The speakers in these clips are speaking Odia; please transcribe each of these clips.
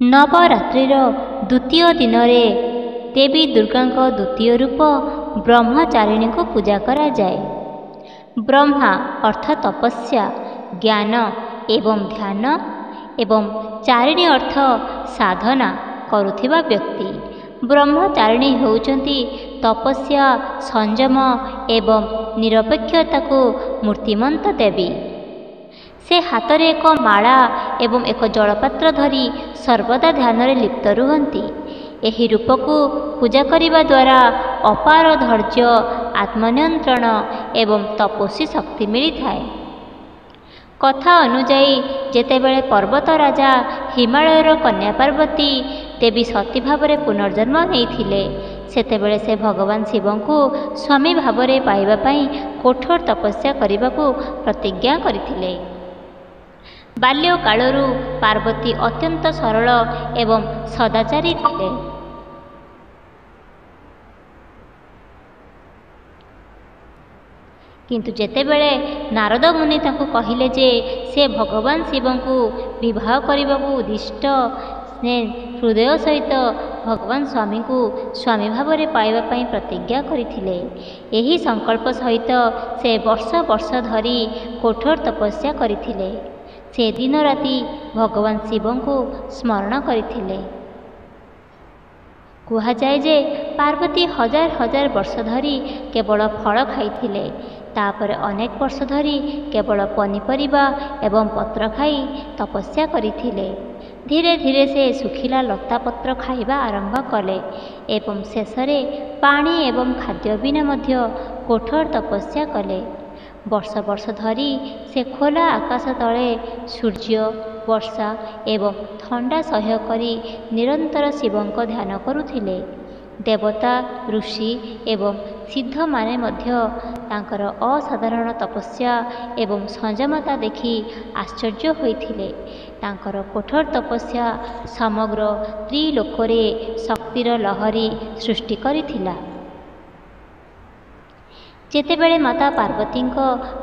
ନବରାତ୍ରିର ଦ୍ୱିତୀୟ ଦିନରେ ଦେବୀ ଦୁର୍ଗାଙ୍କ ଦ୍ୱିତୀୟ ରୂପ ବ୍ରହ୍ମଚାରିଣୀଙ୍କୁ ପୂଜା କରାଯାଏ। ବ୍ରହ୍ମା ଅର୍ଥ ତପସ୍ୟା, ଜ୍ଞାନ ଏବଂ ଧ୍ୟାନ ଏବଂ ଚାରିଣୀ ଅର୍ଥ ସାଧନା କରୁଥିବା ବ୍ୟକ୍ତି। ବ୍ରହ୍ମଚାରିଣୀ ହେଉଛନ୍ତି ତପସ୍ୟା, ସଂଯମ ଏବଂ ନିରପେକ୍ଷତାକୁ ମୂର୍ତ୍ତିମନ୍ତ ଦେବୀ। ସେ ହାତରେ ଏକ ମାଳା ଏବଂ ଏକ ଜଳପାତ୍ର ଧରି ସର୍ବଦା ଧ୍ୟାନରେ ଲିପ୍ତ ରୁହନ୍ତି। ଏହି ରୂପକୁ ପୂଜା କରିବା ଦ୍ୱାରା ଅପାର ଧୈର୍ଯ୍ୟ, ଆତ୍ମନିୟନ୍ତ୍ରଣ ଏବଂ ତପସ୍ୱୀ ଶକ୍ତି ମିଳିଥାଏ। କଥା ଅନୁଯାୟୀ ଯେତେବେଳେ ପର୍ବତ ରାଜା ହିମାଳୟର କନ୍ୟା ପାର୍ବତୀ ଦେବୀ ସତୀ ଭାବରେ ପୁନର୍ଜନ୍ମ ନେଇଥିଲେ, ସେତେବେଳେ ସେ ଭଗବାନ ଶିବଙ୍କୁ ସ୍ୱାମୀ ଭାବରେ ପାଇବା ପାଇଁ କଠୋର ତପସ୍ୟା କରିବାକୁ ପ୍ରତିଜ୍ଞା କରିଥିଲେ। ବାଲ୍ୟକାଳରୁ ପାର୍ବତୀ ଅତ୍ୟନ୍ତ ସରଳ ଏବଂ ସଦାଚାରୀ ଥିଲେ। କିନ୍ତୁ ଯେତେବେଳେ ନାରଦ ମୁନି ତାଙ୍କୁ କହିଲେ ଯେ ସେ ଭଗବାନ ଶିବଙ୍କୁ ବିବାହ କରିବାକୁ ଉଦ୍ଦିଷ୍ଟ, ସେ ହୃଦୟ ସହିତ ଭଗବାନ ସ୍ୱାମୀଙ୍କୁ ସ୍ୱାମୀ ଭାବରେ ପାଇବା ପାଇଁ ପ୍ରତିଜ୍ଞା କରିଥିଲେ। ଏହି ସଂକଳ୍ପ ସହିତ ସେ ବର୍ଷ ବର୍ଷ ଧରି କଠୋର ତପସ୍ୟା କରିଥିଲେ। ସେ ଦିନ ରାତି ଭଗବାନ ଶିବଙ୍କୁ ସ୍ମରଣ କରିଥିଲେ। କୁହାଯାଏ ଯେ ପାର୍ବତୀ ହଜାର ହଜାର ବର୍ଷ ଧରି କେବଳ ଫଳ ଖାଇଥିଲେ। ତାପରେ ଅନେକ ବର୍ଷ ଧରି କେବଳ ପନିପରିବା ଏବଂ ପତ୍ର ଖାଇ ତପସ୍ୟା କରିଥିଲେ। ଧୀରେ ଧୀରେ ସେ ଶୁଖିଲା ଲତାପତ୍ର ଖାଇବା ଆରମ୍ଭ କଲେ ଏବଂ ଶେଷରେ ପାଣି ଏବଂ ଖାଦ୍ୟ ବିନା ମଧ୍ୟ କଠୋର ତପସ୍ୟା କଲେ। ବର୍ଷ ବର୍ଷ ଧରି ସେ ଖୋଲା ଆକାଶ ତଳେ ସୂର୍ଯ୍ୟ, ବର୍ଷା ଏବଂ ଥଣ୍ଡା ସହ୍ୟ କରି ନିରନ୍ତର ଶିବଙ୍କ ଧ୍ୟାନ କରୁଥିଲେ। ଦେବତା, ଋଷି ଏବଂ ସିଦ୍ଧମାନେ ମଧ୍ୟ ତାଙ୍କର ଅସାଧାରଣ ତପସ୍ୟା ଏବଂ ସଂଯମତା ଦେଖି ଆଶ୍ଚର୍ଯ୍ୟ ହୋଇଥିଲେ। ତାଙ୍କର କଠୋର ତପସ୍ୟା ସମଗ୍ର ତ୍ରିଲୋକରେ ଶକ୍ତିର ଲହରୀ ସୃଷ୍ଟି କରିଥିଲା। ଯେତେବେଳେ ମାତା ପାର୍ବତୀଙ୍କ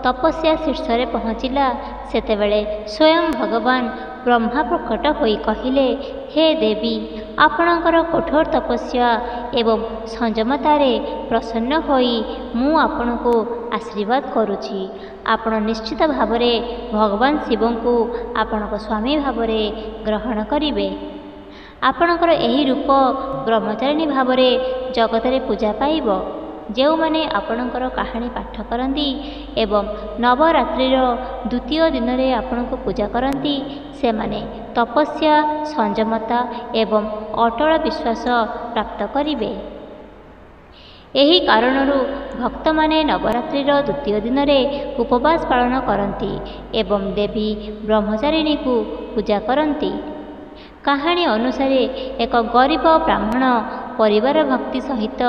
ତପସ୍ୟା ଶୀର୍ଷରେ ପହଞ୍ଚିଲା, ସେତେବେଳେ ସ୍ୱୟଂ ଭଗବାନ ବ୍ରହ୍ମା ପ୍ରକଟ ହୋଇ କହିଲେ, ହେ ଦେବୀ, ଆପଣଙ୍କର କଠୋର ତପସ୍ୟା ଏବଂ ସଂଯମତାରେ ପ୍ରସନ୍ନ ହୋଇ ମୁଁ ଆପଣଙ୍କୁ ଆଶୀର୍ବାଦ କରୁଛି। ଆପଣ ନିଶ୍ଚିତ ଭାବରେ ଭଗବାନ ଶିବଙ୍କୁ ଆପଣଙ୍କ ସ୍ୱାମୀ ଭାବରେ ଗ୍ରହଣ କରିବେ। ଆପଣଙ୍କର ଏହି ରୂପ ବ୍ରହ୍ମଚାରିଣୀ ଭାବରେ ଜଗତରେ ପୂଜା ପାଇବ। ଯେଉଁମାନେ ଆପଣଙ୍କର କାହାଣୀ ପାଠ କରନ୍ତି ଏବଂ ନବରାତ୍ରିର ଦ୍ୱିତୀୟ ଦିନରେ ଆପଣଙ୍କୁ ପୂଜା କରନ୍ତି, ସେମାନେ ତପସ୍ୟା, ସଂଯମତା ଏବଂ ଅଟଳ ବିଶ୍ୱାସ ପ୍ରାପ୍ତ କରିବେ। ଏହି କାରଣରୁ ଭକ୍ତମାନେ ନବରାତ୍ରିର ଦ୍ୱିତୀୟ ଦିନରେ ଉପବାସ ପାଳନ କରନ୍ତି ଏବଂ ଦେବୀ ବ୍ରହ୍ମଚାରିଣୀଙ୍କୁ ପୂଜା କରନ୍ତି। କାହାଣୀ ଅନୁସାରେ ଏକ ଗରିବ ବ୍ରାହ୍ମଣ ପରିବାର ଭକ୍ତି ସହିତ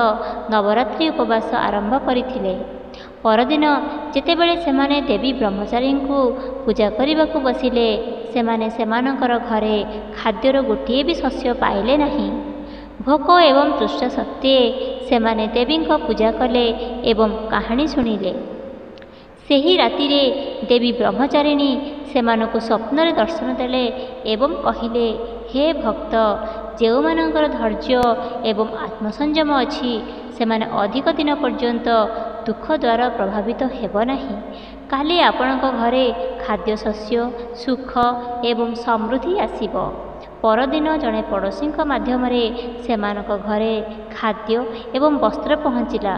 ନବରାତ୍ରି ଉପବାସ ଆରମ୍ଭ କରିଥିଲେ। ପରଦିନ ଯେତେବେଳେ ସେମାନେ ଦେବୀ ବ୍ରହ୍ମଚାରୀଙ୍କୁ ପୂଜା କରିବାକୁ ବସିଲେ, ସେମାନେ ସେମାନଙ୍କର ଘରେ ଖାଦ୍ୟର ଗୋଟିଏ ବି ଶସ୍ୟ ପାଇଲେ ନାହିଁ। ଭୋକ ଏବଂ ତୃଷ୍ଣା ସତ୍ତ୍ୱେ ସେମାନେ ଦେବୀଙ୍କ ପୂଜା କଲେ ଏବଂ କାହାଣୀ ଶୁଣିଲେ। ସେହି ରାତିରେ ଦେବୀ ବ୍ରହ୍ମଚାରିଣୀ ସେମାନଙ୍କୁ ସ୍ୱପ୍ନରେ ଦର୍ଶନ ଦେଲେ ଏବଂ କହିଲେ, ହେ ଭକ୍ତ, ଯେଉଁମାନଙ୍କର ଧୈର୍ଯ୍ୟ ଏବଂ ଆତ୍ମସଂଯମ ଅଛି, ସେମାନେ ଅଧିକ ଦିନ ପର୍ଯ୍ୟନ୍ତ ଦୁଃଖ ଦ୍ୱାରା ପ୍ରଭାବିତ ହେବ ନାହିଁ। କାଲି ଆପଣଙ୍କ ଘରେ ଖାଦ୍ୟଶସ୍ୟ, ସୁଖ ଏବଂ ସମୃଦ୍ଧି ଆସିବ। ପରଦିନ ଜଣେ ପଡ଼ୋଶୀଙ୍କ ମାଧ୍ୟମରେ ସେମାନଙ୍କ ଘରେ ଖାଦ୍ୟ ଏବଂ ବସ୍ତ୍ର ପହଞ୍ଚିଲା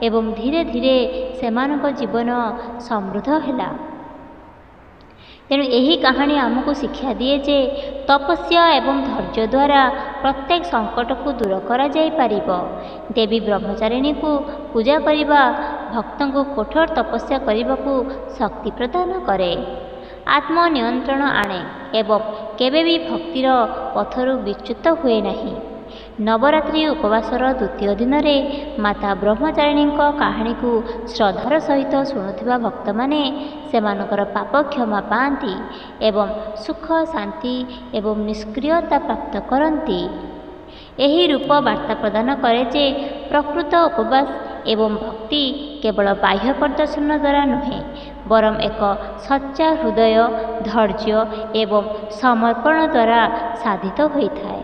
ଏବଂ ଧୀରେ ଧୀରେ ସେମାନଙ୍କ ଜୀବନ ସମୃଦ୍ଧ ହେଲା। ତେଣୁ ଏହି କାହାଣୀ ଆମକୁ ଶିକ୍ଷା ଦିଏ ଯେ ତପସ୍ୟା ଏବଂ ଧୈର୍ଯ୍ୟ ଦ୍ୱାରା ପ୍ରତ୍ୟେକ ସଂକଟକୁ ଦୂର କରାଯାଇପାରିବ। ଦେବୀ ବ୍ରହ୍ମଚାରିଣୀଙ୍କୁ ପୂଜା କରିବା ଭକ୍ତଙ୍କୁ କଠୋର ତପସ୍ୟା କରିବାକୁ ଶକ୍ତି ପ୍ରଦାନ କରେ, ଆତ୍ମନିୟନ୍ତ୍ରଣ ଆଣେ ଏବଂ କେବେ ବି ଭକ୍ତିର ପଥରୁ ବିଚ୍ୟୁତ ହୁଏ ନାହିଁ। ନବରାତ୍ରି ଉପବାସର ଦ୍ୱିତୀୟ ଦିନରେ ମାତା ବ୍ରହ୍ମଚାରିଣୀଙ୍କ କାହାଣୀକୁ ଶ୍ରଦ୍ଧାର ସହିତ ଶୁଣୁଥିବା ଭକ୍ତମାନେ ସେମାନଙ୍କର ପାପ କ୍ଷମା ପାଆନ୍ତି ଏବଂ ସୁଖ, ଶାନ୍ତି ଏବଂ ନିଷ୍କ୍ରିୟତା ପ୍ରାପ୍ତ କରନ୍ତି। ଏହି ରୂପ ବାର୍ତ୍ତା ପ୍ରଦାନ କରେ ଯେ ପ୍ରକୃତ ଉପବାସ ଏବଂ ଭକ୍ତି କେବଳ ବାହ୍ୟ ପ୍ରଦର୍ଶନ ଦ୍ୱାରା ନୁହେଁ, ବରଂ ଏକ ସଚ୍ଚା ହୃଦୟ, ଧୈର୍ଯ୍ୟ ଏବଂ ସମର୍ପଣ ଦ୍ୱାରା ସାଧିତ ହୋଇଥାଏ।